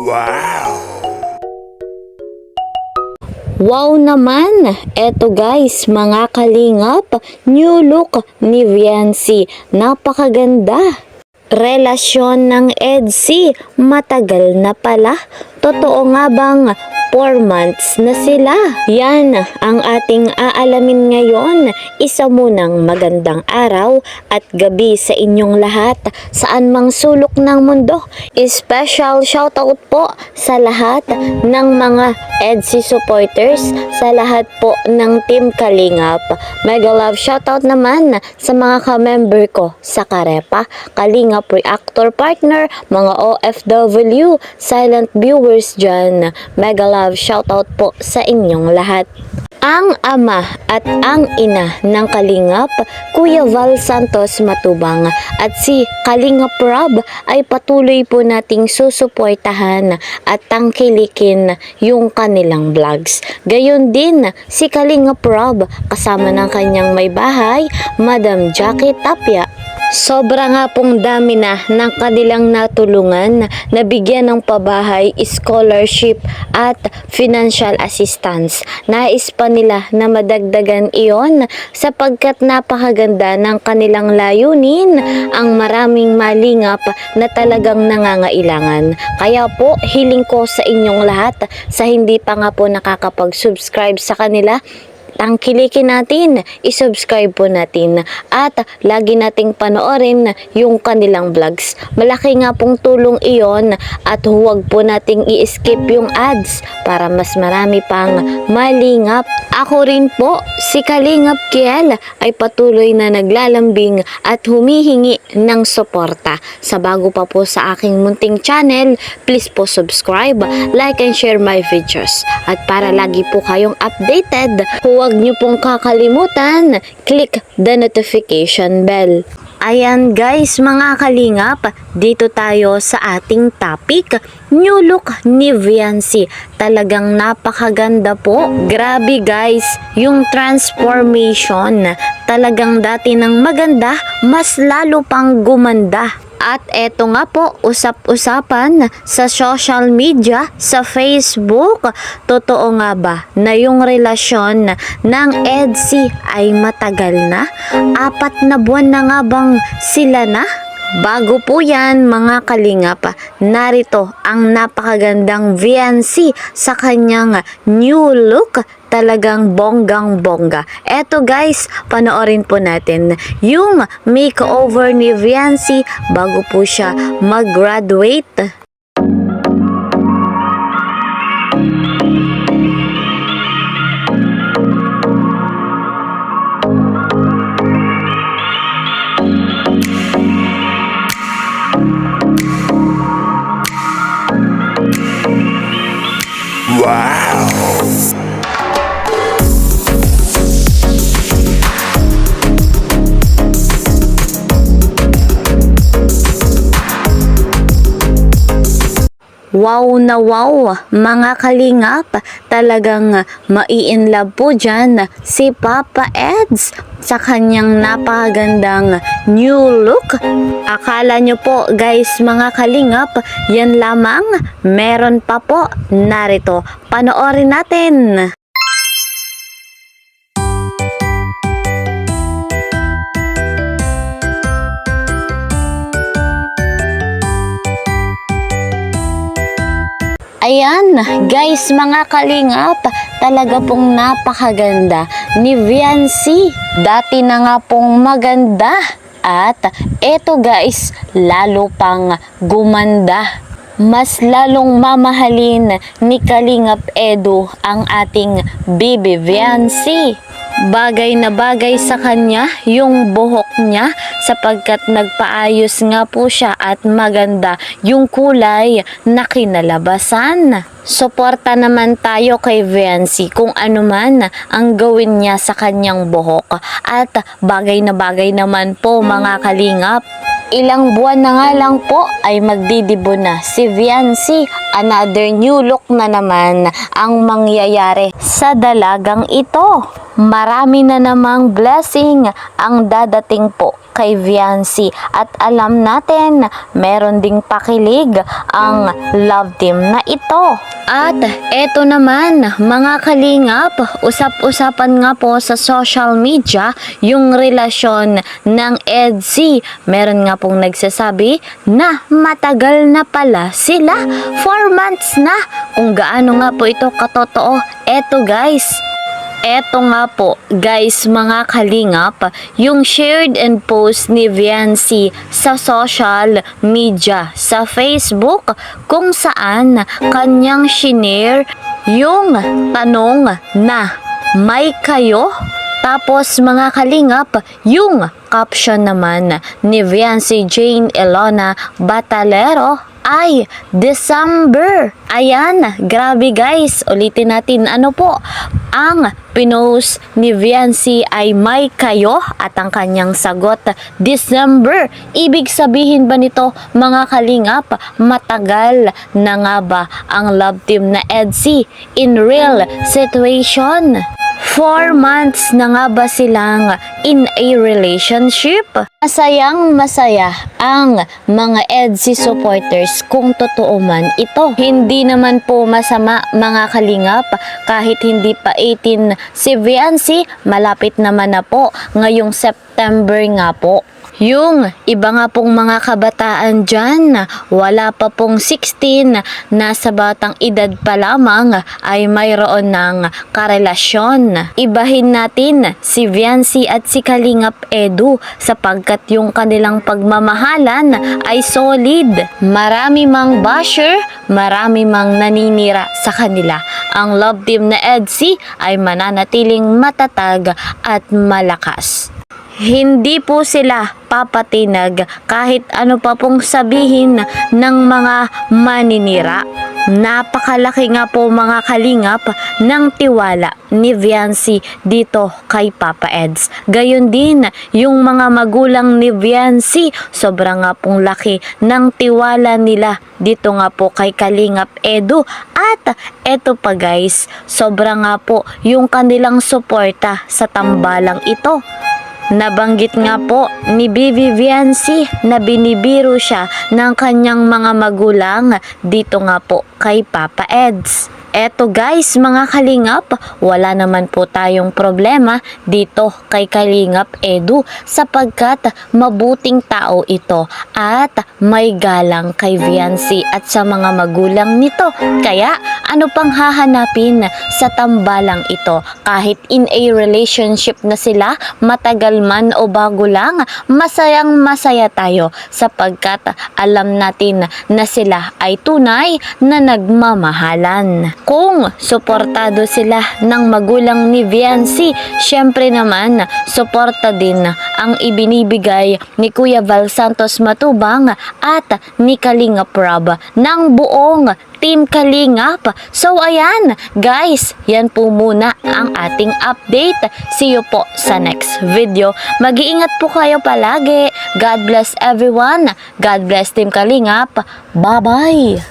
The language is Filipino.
Wow! Wow naman! Eto guys, mga kalingap, new look ni Viancy. Napakaganda! Relasyon ng EDC, matagal na pala. Totoo nga bang 4 months na sila? Yan ang ating aalamin ngayon. Isa munang magandang araw at gabi sa inyong lahat, saan mang sulok ng mundo. Special shoutout po sa lahat ng mga EDC supporters, sa lahat po ng Team Kalingap. Mega love shoutout naman sa mga ka-member ko sa Karepa, Kalingap Reactor Partner, mga OFW, silent viewers dyan. Mega love shoutout po sa inyong lahat. Ang ama at ang ina ng Kalingap, Kuya Val Santos Matubang at si Kalingap Rob ay patuloy po nating susuportahan at tangkilikin yung kanilang vlogs. Gayon din si Kalingap Rob kasama ng kanyang may bahay, Madam Jackie Tapia. Sobra nga pong dami na ng kanilang natulungan, nabigyan ng pabahay, scholarship at financial assistance. Nais pa nila na madagdagan iyon sapagkat napakaganda ng kanilang layunin, ang maraming malingap na talagang nangangailangan. Kaya po, hiling ko sa inyong lahat, sa hindi pa nga po nakakapag-subscribe sa kanila, tangkilikin natin, isubscribe po natin at lagi nating panoorin yung kanilang vlogs. Malaki nga pong tulong iyon at huwag po nating i-skip yung ads para mas marami pang malingap. Ako rin po, si Kalingap Kiel ay patuloy na naglalambing at humihingi ng suporta. Sa bago pa po sa aking munting channel, please po subscribe, like and share my videos. At para lagi po kayong updated, huwag nyo pong kakalimutan, click the notification bell. Ayan guys, mga kalingap, dito tayo sa ating topic, new look ni Viancy. Talagang napakaganda po. Grabe guys, yung transformation, talagang dati ng maganda, mas lalo pang gumanda. At eto nga po, usap-usapan sa social media, sa Facebook, totoo nga ba na yung relasyon ng EDC ay matagal na? 4 na buwan na nga bang sila na? Bago po yan mga kalingap, narito ang napakagandang Viancy sa kanyang new look. Talagang bonggang-bongga. Eto guys, panoorin po natin yung makeover ni Viancy bago po siya mag-graduate. Wow! Wow na wow, mga kalingap, talagang mai-inlove po dyan si Papa Eds sa kanyang napakagandang new look. Akala nyo po guys mga kalingap, yan lamang, meron pa po, narito, panoorin natin. Ayan, guys, mga kalingap, talaga pong napakaganda ni Viancy. Dati na nga pong maganda at eto guys, lalo pang gumanda. Mas lalong mamahalin ni Kalingap Edu ang ating baby Viancy. Bagay na bagay sa kanya yung buhok niya sapagkat nagpaayos nga po siya at maganda yung kulay na kinalabasan. Suporta naman tayo kay Viancy kung ano man ang gawin niya sa kanyang buhok at bagay na bagay naman po mga kalingap. Ilang buwan na nga lang po ay magdidibo na si Viancy. Another new look na naman ang mangyayari sa dalagang ito. Marami na namang blessing ang dadating po kay Viancy. At alam natin, meron ding pakilig ang love team na ito. At eto naman mga kalingap, usap-usapan nga po sa social media yung relasyon ng EDC. Meron nga pong nagsasabi na matagal na pala sila, 4 months na. Kung gaano nga po ito katotoo, eto guys. Eto nga po guys mga kalingap, yung shared and post ni Viancy sa social media, sa Facebook, kung saan kanyang shinare yung tanong na may kayo. Tapos mga kalingap, yung caption naman ni Viancy Jane Elona Batalero ay December. Ayan, grabe guys. Ulitin natin, ano po? Ang pinost ni Viancy ay may kayo at ang kanyang sagot, December. Ibig sabihin ba nito mga kalingap, matagal na nga ba ang love team na EDC in real situation? 4 months na nga ba silang in a relationship? Masayang masaya ang mga EDC supporters kung totoo man ito. Hindi naman po masama mga kalingap kahit hindi pa 18 si Viancy, malapit naman na po ngayong September nga po. Yung iba nga pong mga kabataan dyan, wala pa pong 16, nasa batang edad pa lamang ay mayroon ng karelasyon. Ibahin natin si Viancy at si Kalingap Edu sapagkat yung kanilang pagmamahalan ay solid. Marami mang basher, marami mang naninira sa kanila. Ang love team na EDC ay mananatiling matatag at malakas. Hindi po sila papatinag kahit ano pa pong sabihin ng mga maninira. Napakalaki nga po mga kalingap ng tiwala ni Viancy dito kay Papa Eds. Gayon din yung mga magulang ni Viancy, sobrang nga pong laki ng tiwala nila dito nga po kay Kalingap Edu. At eto pa guys, sobrang nga po yung kanilang suporta sa tambalang ito. Nabanggit nga po ni Bibi Viancy na binibiro siya ng kanyang mga magulang dito nga po kay Papa Eds. Eto guys mga kalingap, wala naman po tayong problema dito kay Kalingap Edu sapagkat mabuting tao ito at may galang kay Viancy at sa mga magulang nito. Kaya ano pang hahanapin sa tambalang ito? Kahit in a relationship na sila, matagal man o bago lang, masayang masaya tayo sapagkat alam natin na sila ay tunay na nagmamahalan. Kung suportado sila ng magulang ni Viancy, syempre naman suporta din ang ibinibigay ni Kuya Val Santos Matubang at ni Kalingap Rob ng buong Team Kalingap. So ayan guys, yan po muna ang ating update. See you po sa next video. Mag-iingat po kayo palagi. God bless everyone. God bless Team Kalingap. Bye bye.